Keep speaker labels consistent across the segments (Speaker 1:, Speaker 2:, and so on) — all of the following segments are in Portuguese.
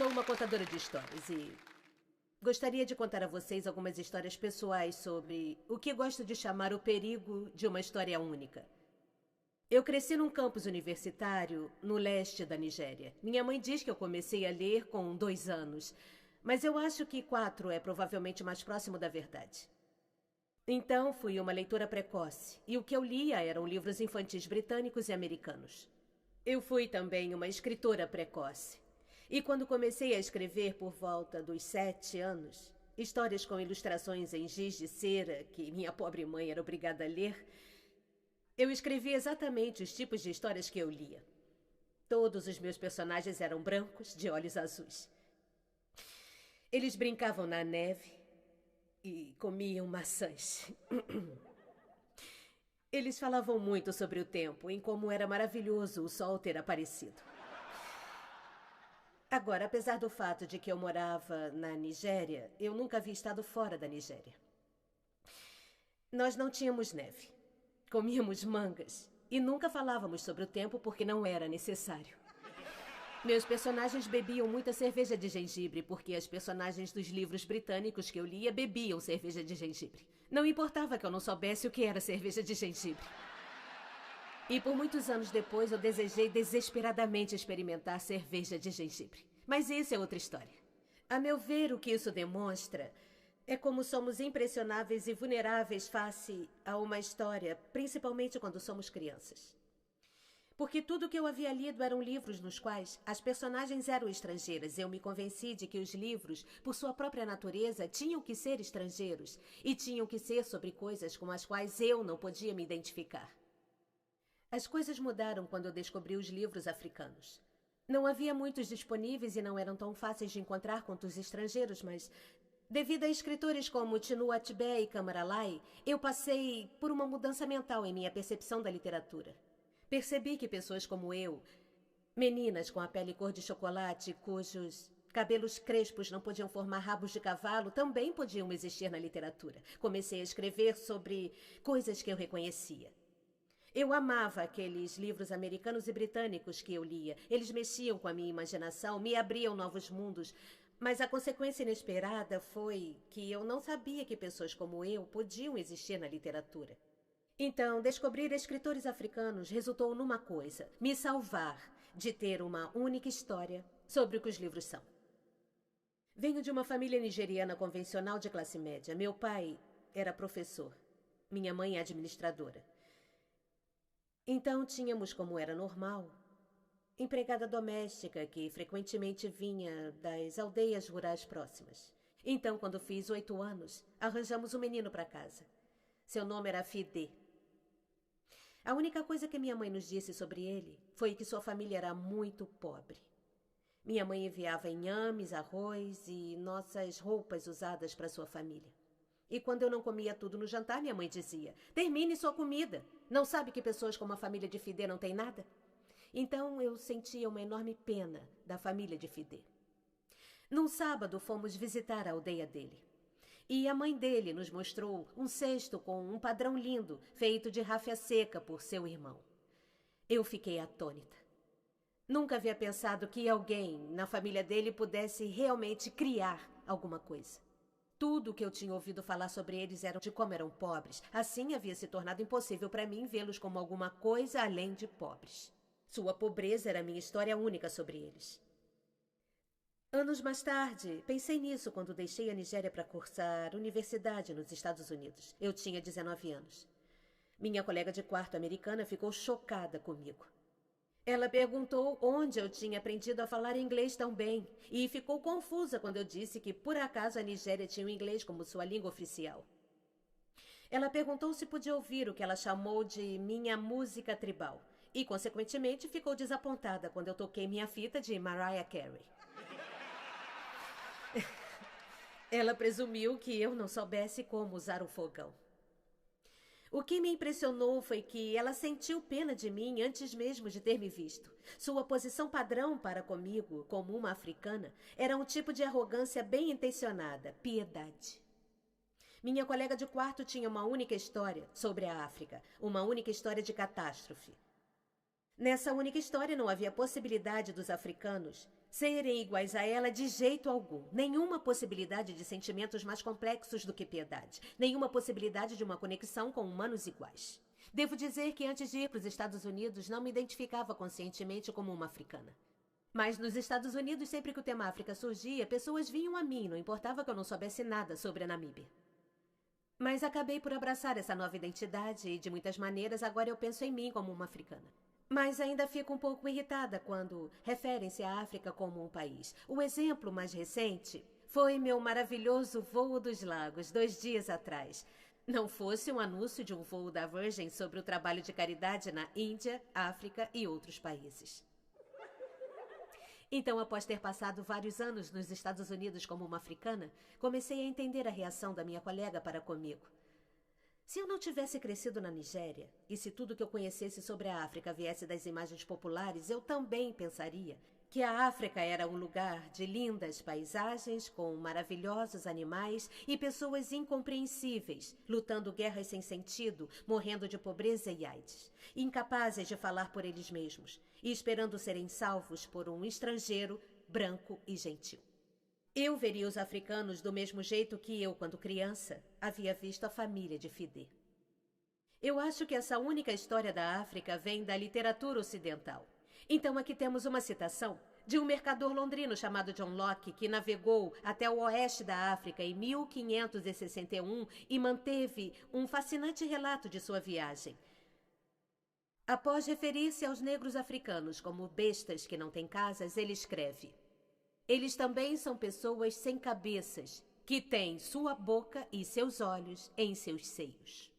Speaker 1: Sou uma contadora de histórias e gostaria de contar a vocês algumas histórias pessoais sobre o que gosto de chamar o perigo de uma história única. Eu cresci num campus universitário no leste da Nigéria. Minha mãe diz que eu comecei a ler com 2 anos, mas eu acho que 4 é provavelmente mais próximo da verdade. Então, fui uma leitora precoce, e o que eu lia eram livros infantis britânicos e americanos. Eu fui também uma escritora precoce. E quando comecei a escrever por volta dos 7 anos, histórias com ilustrações em giz de cera que minha pobre mãe era obrigada a ler, eu escrevi exatamente os tipos de histórias que eu lia. Todos os meus personagens eram brancos, de olhos azuis. Eles brincavam na neve e comiam maçãs. Eles falavam muito sobre o tempo, em como era maravilhoso o sol ter aparecido. Agora, apesar do fato de que eu morava na Nigéria, eu nunca havia estado fora da Nigéria. Nós não tínhamos neve. Comíamos mangas e nunca falávamos sobre o tempo porque não era necessário. Meus personagens bebiam muita cerveja de gengibre porque as personagens dos livros britânicos que eu lia bebiam cerveja de gengibre. Não importava que eu não soubesse o que era cerveja de gengibre. E por muitos anos depois eu desejei desesperadamente experimentar cerveja de gengibre. Mas isso é outra história. A meu ver, o que isso demonstra é como somos impressionáveis e vulneráveis face a uma história, principalmente quando somos crianças. Porque tudo o que eu havia lido eram livros nos quais as personagens eram estrangeiras. Eu me convenci de que os livros, por sua própria natureza, tinham que ser estrangeiros e tinham que ser sobre coisas com as quais eu não podia me identificar. As coisas mudaram quando eu descobri os livros africanos. Não havia muitos disponíveis e não eram tão fáceis de encontrar quanto os estrangeiros, mas devido a escritores como Chinua Achebe e Kamara Lai, eu passei por uma mudança mental em minha percepção da literatura. Percebi que pessoas como eu, meninas com a pele cor de chocolate, cujos cabelos crespos não podiam formar rabos de cavalo, também podiam existir na literatura. Comecei a escrever sobre coisas que eu reconhecia. Eu amava aqueles livros americanos e britânicos que eu lia. Eles mexiam com a minha imaginação, me abriam novos mundos. Mas a consequência inesperada foi que eu não sabia que pessoas como eu podiam existir na literatura. Então, descobrir escritores africanos resultou numa coisa: me salvar de ter uma única história sobre o que os livros são. Venho de uma família nigeriana convencional de classe média. Meu pai era professor, minha mãe é administradora. Então, tínhamos, como era normal, empregada doméstica que frequentemente vinha das aldeias rurais próximas. Então, quando fiz 8 anos, arranjamos um menino para casa. Seu nome era Fide. A única coisa que minha mãe nos disse sobre ele foi que sua família era muito pobre. Minha mãe enviava inhames, arroz e nossas roupas usadas para sua família. E quando eu não comia tudo no jantar, minha mãe dizia: termine sua comida. Não sabe que pessoas como a família de Fide não têm nada? Então eu sentia uma enorme pena da família de Fide. Num sábado fomos visitar a aldeia dele. E a mãe dele nos mostrou um cesto com um padrão lindo, feito de ráfia seca por seu irmão. Eu fiquei atônita. Nunca havia pensado que alguém na família dele pudesse realmente criar alguma coisa. Tudo o que eu tinha ouvido falar sobre eles era de como eram pobres. Assim havia se tornado impossível para mim vê-los como alguma coisa além de pobres. Sua pobreza era minha história única sobre eles. Anos mais tarde, pensei nisso quando deixei a Nigéria para cursar universidade nos Estados Unidos. Eu tinha 19 anos. Minha colega de quarto americana ficou chocada comigo. Ela perguntou onde eu tinha aprendido a falar inglês tão bem e ficou confusa quando eu disse que, por acaso, a Nigéria tinha o inglês como sua língua oficial. Ela perguntou se podia ouvir o que ela chamou de minha música tribal e, consequentemente, ficou desapontada quando eu toquei minha fita de Mariah Carey. Ela presumiu que eu não soubesse como usar o fogão. O que me impressionou foi que ela sentiu pena de mim antes mesmo de ter me visto. Sua posição padrão para comigo, como uma africana, era um tipo de arrogância bem intencionada, piedade. Minha colega de quarto tinha uma única história sobre a África, uma única história de catástrofe. Nessa única história não havia possibilidade dos africanos serem iguais a ela de jeito algum. Nenhuma possibilidade de sentimentos mais complexos do que piedade. Nenhuma possibilidade de uma conexão com humanos iguais. Devo dizer que antes de ir para os Estados Unidos, não me identificava conscientemente como uma africana. Mas nos Estados Unidos, sempre que o tema África surgia, pessoas vinham a mim, não importava que eu não soubesse nada sobre a Namíbia. Mas acabei por abraçar essa nova identidade e, de muitas maneiras, agora eu penso em mim como uma africana. Mas ainda fico um pouco irritada quando referem-se à África como um país. O exemplo mais recente foi meu maravilhoso voo dos lagos, 2 dias atrás. Não fosse um anúncio de um voo da Virgin sobre o trabalho de caridade na Índia, África e outros países. Então, após ter passado vários anos nos Estados Unidos como uma africana, comecei a entender a reação da minha colega para comigo. Se eu não tivesse crescido na Nigéria, e se tudo que eu conhecesse sobre a África viesse das imagens populares, eu também pensaria que a África era um lugar de lindas paisagens, com maravilhosos animais e pessoas incompreensíveis, lutando guerras sem sentido, morrendo de pobreza e AIDS, incapazes de falar por eles mesmos e esperando serem salvos por um estrangeiro branco e gentil. Eu veria os africanos do mesmo jeito que eu, quando criança, havia visto a família de Fidé. Eu acho que essa única história da África vem da literatura ocidental. Então aqui temos uma citação de um mercador londrino chamado John Locke, que navegou até o oeste da África em 1561 e manteve um fascinante relato de sua viagem. Após referir-se aos negros africanos como bestas que não têm casas, ele escreve: eles também são pessoas sem cabeças, que têm sua boca e seus olhos em seus seios.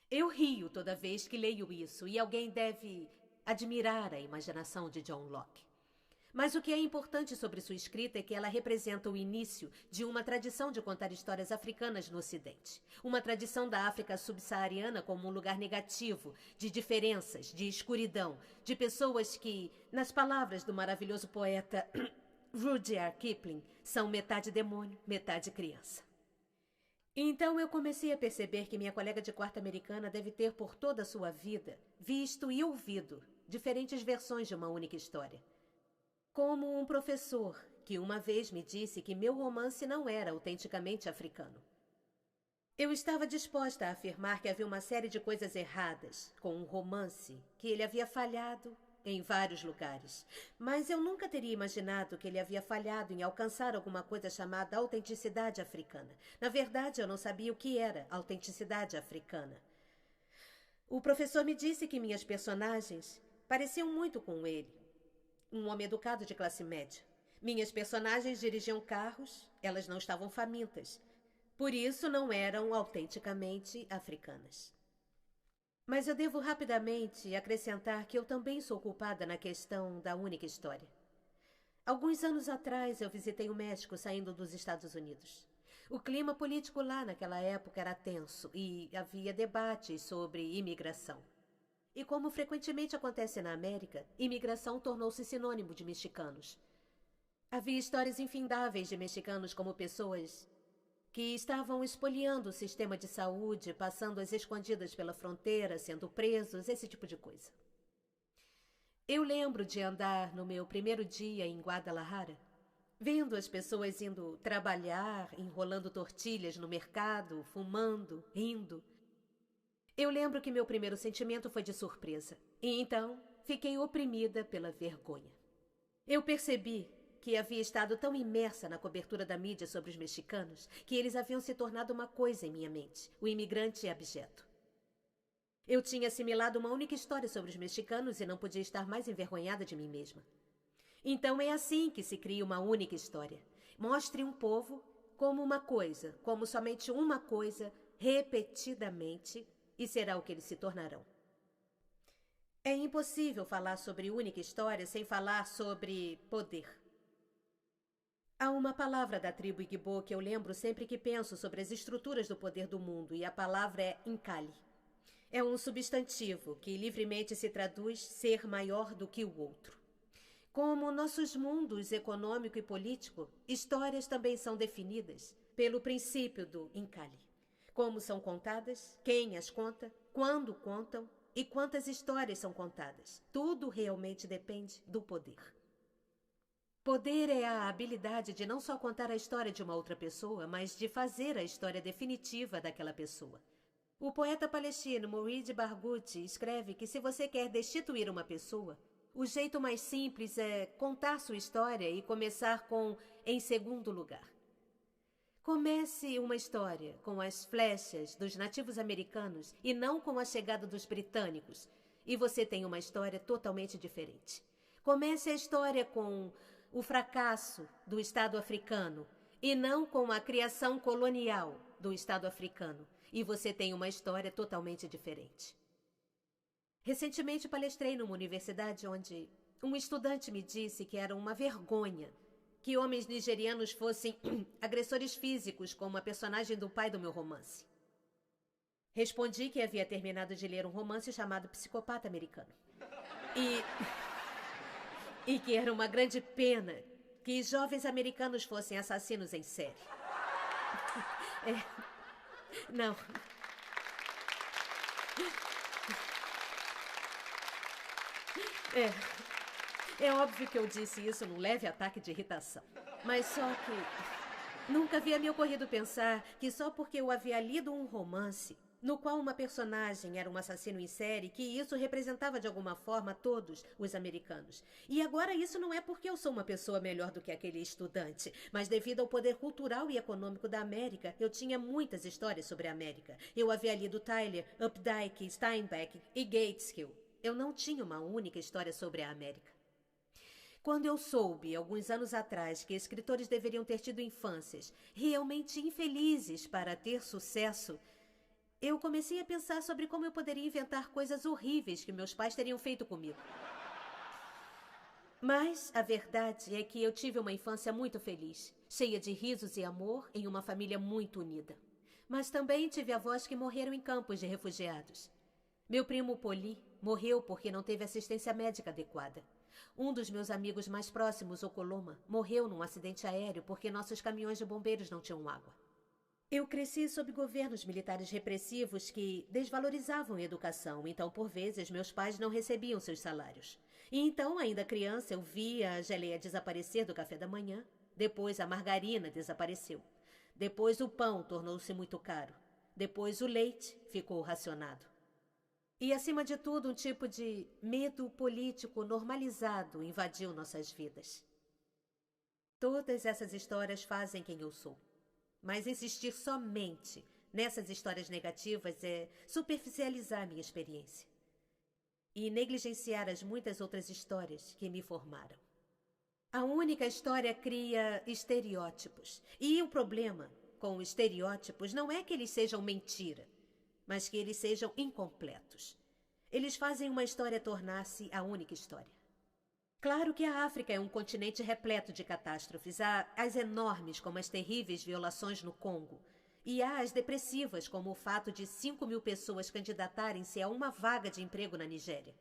Speaker 1: Eu rio toda vez que leio isso, e alguém deve admirar a imaginação de John Locke. Mas o que é importante sobre sua escrita é que ela representa o início de uma tradição de contar histórias africanas no Ocidente. Uma tradição da África subsaariana como um lugar negativo, de diferenças, de escuridão, de pessoas que, nas palavras do maravilhoso poeta Rudyard Kipling, são metade demônio, metade criança. Então eu comecei a perceber que minha colega de quarta americana deve ter por toda a sua vida visto e ouvido diferentes versões de uma única história. Como um professor que uma vez me disse que meu romance não era autenticamente africano. Eu estava disposta a afirmar que havia uma série de coisas erradas com um romance, que ele havia falhado em vários lugares. Mas eu nunca teria imaginado que ele havia falhado em alcançar alguma coisa chamada autenticidade africana. Na verdade, eu não sabia o que era autenticidade africana. O professor me disse que minhas personagens pareciam muito com ele. Um homem educado de classe média. Minhas personagens dirigiam carros, elas não estavam famintas. Por isso não eram autenticamente africanas. Mas eu devo rapidamente acrescentar que eu também sou culpada na questão da única história. Alguns anos atrás eu visitei o México saindo dos Estados Unidos. O clima político lá naquela época era tenso e havia debates sobre imigração. E como frequentemente acontece na América, imigração tornou-se sinônimo de mexicanos. Havia histórias infindáveis de mexicanos como pessoas que estavam espoliando o sistema de saúde, passando as escondidas pela fronteira, sendo presos, esse tipo de coisa. Eu lembro de andar no meu primeiro dia em Guadalajara, vendo as pessoas indo trabalhar, enrolando tortilhas no mercado, fumando, rindo. Eu lembro que meu primeiro sentimento foi de surpresa, e então fiquei oprimida pela vergonha. Eu percebi que havia estado tão imersa na cobertura da mídia sobre os mexicanos que eles haviam se tornado uma coisa em minha mente, o imigrante abjeto. Eu tinha assimilado uma única história sobre os mexicanos e não podia estar mais envergonhada de mim mesma. Então é assim que se cria uma única história. Mostre um povo como uma coisa, como somente uma coisa, repetidamente, e será o que eles se tornarão. É impossível falar sobre única história sem falar sobre poder. Há uma palavra da tribo Igbo que eu lembro sempre que penso sobre as estruturas do poder do mundo, e a palavra é Nkali. É um substantivo que livremente se traduz ser maior do que o outro. Como nossos mundos econômico e político, histórias também são definidas pelo princípio do Nkali. Como são contadas, quem as conta, quando contam e quantas histórias são contadas. Tudo realmente depende do poder. Poder é a habilidade de não só contar a história de uma outra pessoa, mas de fazer a história definitiva daquela pessoa. O poeta palestino Mourid Barghouti escreve que se você quer destituir uma pessoa, o jeito mais simples é contar sua história e começar com "em segundo lugar". Comece uma história com as flechas dos nativos americanos e não com a chegada dos britânicos, e você tem uma história totalmente diferente. Comece a história com o fracasso do Estado africano e não com a criação colonial do Estado africano, e você tem uma história totalmente diferente. Recentemente palestrei numa universidade onde um estudante me disse que era uma vergonha que homens nigerianos fossem agressores físicos como a personagem do pai do meu romance. Respondi que havia terminado de ler um romance chamado Psicopata Americano. E que era uma grande pena que jovens americanos fossem assassinos em série. Não. É óbvio que eu disse isso num leve ataque de irritação. Mas só que nunca havia me ocorrido pensar que só porque eu havia lido um romance no qual uma personagem era um assassino em série, que isso representava de alguma forma todos os americanos. E agora isso não é porque eu sou uma pessoa melhor do que aquele estudante, mas devido ao poder cultural e econômico da América, eu tinha muitas histórias sobre a América. Eu havia lido Tyler, Updike, Steinbeck e Gateskill. Eu não tinha uma única história sobre a América. Quando eu soube, alguns anos atrás, que escritores deveriam ter tido infâncias realmente infelizes para ter sucesso, eu comecei a pensar sobre como eu poderia inventar coisas horríveis que meus pais teriam feito comigo. Mas a verdade é que eu tive uma infância muito feliz, cheia de risos e amor, em uma família muito unida. Mas também tive avós que morreram em campos de refugiados. Meu primo Poli morreu porque não teve assistência médica adequada. Um dos meus amigos mais próximos, Okoloma, morreu num acidente aéreo porque nossos caminhões de bombeiros não tinham água. Eu cresci sob governos militares repressivos que desvalorizavam a educação, então, por vezes, meus pais não recebiam seus salários. E então, ainda criança, eu via a geleia desaparecer do café da manhã. Depois, a margarina desapareceu. Depois, o pão tornou-se muito caro. Depois, o leite ficou racionado. E, acima de tudo, um tipo de medo político normalizado invadiu nossas vidas. Todas essas histórias fazem quem eu sou. Mas insistir somente nessas histórias negativas é superficializar minha experiência e negligenciar as muitas outras histórias que me formaram. A única história cria estereótipos. E o problema com estereótipos não é que eles sejam mentira, mas que eles sejam incompletos. Eles fazem uma história tornar-se a única história. Claro que a África é um continente repleto de catástrofes. Há as enormes, como as terríveis violações no Congo. E há as depressivas, como o fato de 5.000 pessoas candidatarem-se a uma vaga de emprego na Nigéria.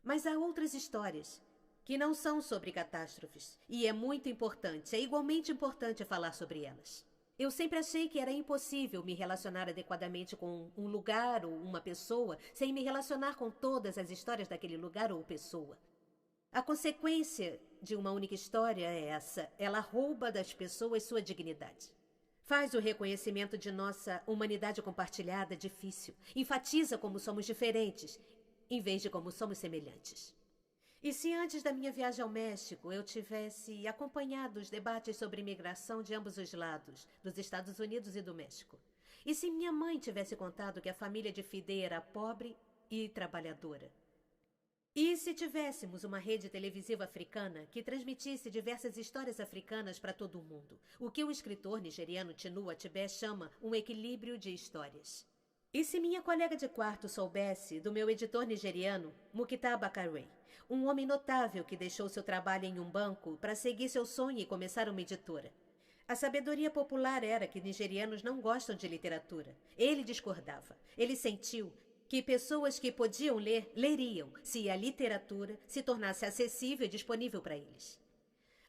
Speaker 1: Mas há outras histórias que não são sobre catástrofes. E é muito importante, é igualmente importante falar sobre elas. Eu sempre achei que era impossível me relacionar adequadamente com um lugar ou uma pessoa sem me relacionar com todas as histórias daquele lugar ou pessoa. A consequência de uma única história é essa. Ela rouba das pessoas sua dignidade. Faz o reconhecimento de nossa humanidade compartilhada difícil. Enfatiza como somos diferentes, em vez de como somos semelhantes. E se antes da minha viagem ao México eu tivesse acompanhado os debates sobre imigração de ambos os lados, dos Estados Unidos e do México? E se minha mãe tivesse contado que a família de Fidel era pobre e trabalhadora? E se tivéssemos uma rede televisiva africana que transmitisse diversas histórias africanas para todo o mundo, o que o escritor nigeriano Chinua Achebe chama um equilíbrio de histórias? E se minha colega de quarto soubesse do meu editor nigeriano, Mukita Bakare, um homem notável que deixou seu trabalho em um banco para seguir seu sonho e começar uma editora? A sabedoria popular era que nigerianos não gostam de literatura. Ele discordava. Ele sentiu que pessoas que podiam ler, leriam, se a literatura se tornasse acessível e disponível para eles.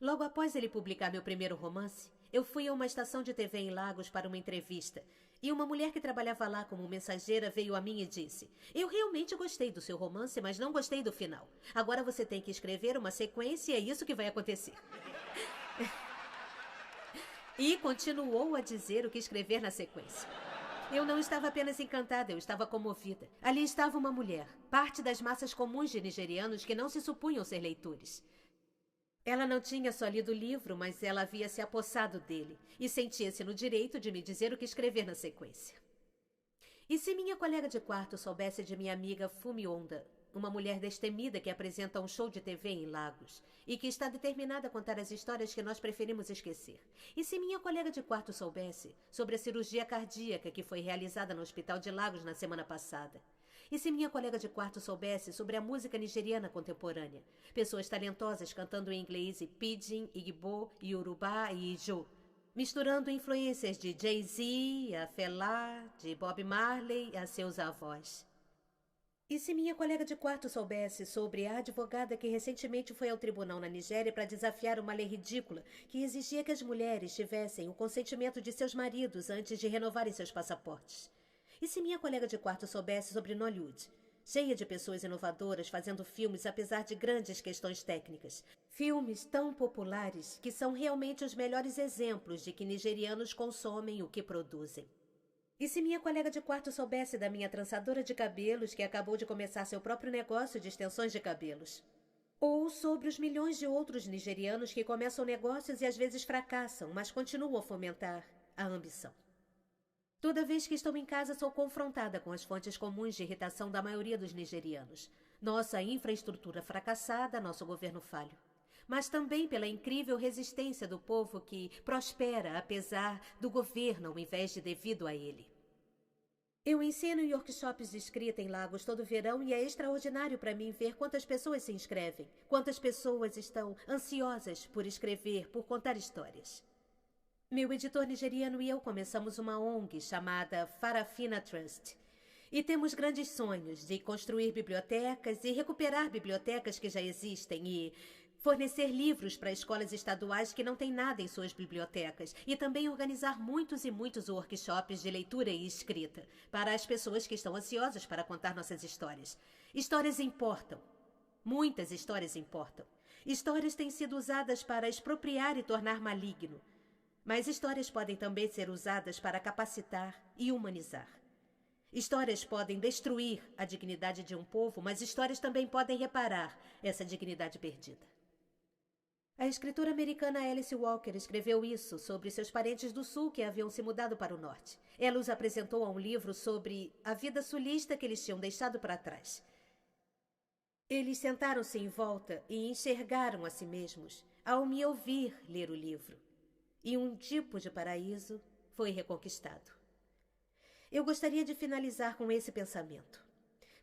Speaker 1: Logo após ele publicar meu primeiro romance, Eu fui a uma estação de TV em Lagos para uma entrevista. E uma mulher que trabalhava lá como mensageira veio a mim e disse: "Eu realmente gostei do seu romance, mas não gostei do final. Agora você tem que escrever uma sequência e é isso que vai acontecer." E continuou a dizer o que escrever na sequência. Eu não estava apenas encantada, eu estava comovida. Ali estava uma mulher, parte das massas comuns de nigerianos que não se supunham ser leitores. Ela não tinha só lido o livro, mas ela havia se apossado dele e sentia-se no direito de me dizer o que escrever na sequência. E se minha colega de quarto soubesse de minha amiga Fumi Onda, uma mulher destemida que apresenta um show de TV em Lagos e que está determinada a contar as histórias que nós preferimos esquecer. E se minha colega de quarto soubesse sobre a cirurgia cardíaca que foi realizada no Hospital de Lagos na semana passada. E se minha colega de quarto soubesse sobre a música nigeriana contemporânea, pessoas talentosas cantando em inglês e pidgin, igbo, yorubá e ijo, misturando influências de Jay-Z, a Fela, de Bob Marley a seus avós. E se minha colega de quarto soubesse sobre a advogada que recentemente foi ao tribunal na Nigéria para desafiar uma lei ridícula que exigia que as mulheres tivessem o consentimento de seus maridos antes de renovarem seus passaportes? E se minha colega de quarto soubesse sobre Nollywood, cheia de pessoas inovadoras fazendo filmes apesar de grandes questões técnicas? Filmes tão populares que são realmente os melhores exemplos de que nigerianos consomem o que produzem. E se minha colega de quarto soubesse da minha trançadora de cabelos que acabou de começar seu próprio negócio de extensões de cabelos? Ou sobre os milhões de outros nigerianos que começam negócios e às vezes fracassam, mas continuam a fomentar a ambição. Toda vez que estou em casa, sou confrontada com as fontes comuns de irritação da maioria dos nigerianos. Nossa infraestrutura fracassada, nosso governo falho. Mas também pela incrível resistência do povo que prospera apesar do governo ao invés de devido a ele. Eu ensino em workshops de escrita em Lagos todo verão e é extraordinário para mim ver quantas pessoas se inscrevem, quantas pessoas estão ansiosas por escrever, por contar histórias. Meu editor nigeriano e eu começamos uma ONG chamada Farafina Trust. E temos grandes sonhos de construir bibliotecas e recuperar bibliotecas que já existem e fornecer livros para escolas estaduais que não têm nada em suas bibliotecas e também organizar muitos e muitos workshops de leitura e escrita para as pessoas que estão ansiosas para contar nossas histórias. Histórias importam. Muitas histórias importam. Histórias têm sido usadas para expropriar e tornar maligno. Mas histórias podem também ser usadas para capacitar e humanizar. Histórias podem destruir a dignidade de um povo, mas histórias também podem reparar essa dignidade perdida. A escritora americana Alice Walker escreveu isso sobre seus parentes do sul que haviam se mudado para o norte. Ela os apresentou a um livro sobre a vida sulista que eles tinham deixado para trás. Eles sentaram-se em volta e enxergaram a si mesmos ao me ouvir ler o livro. E um tipo de paraíso foi reconquistado. Eu gostaria de finalizar com esse pensamento.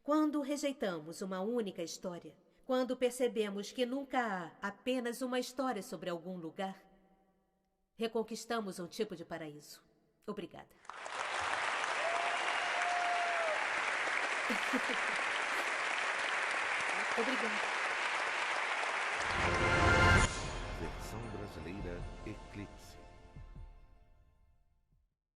Speaker 1: Quando rejeitamos uma única história, quando percebemos que nunca há apenas uma história sobre algum lugar, reconquistamos um tipo de paraíso. Obrigada. Obrigada.
Speaker 2: Versão brasileira Eclipse.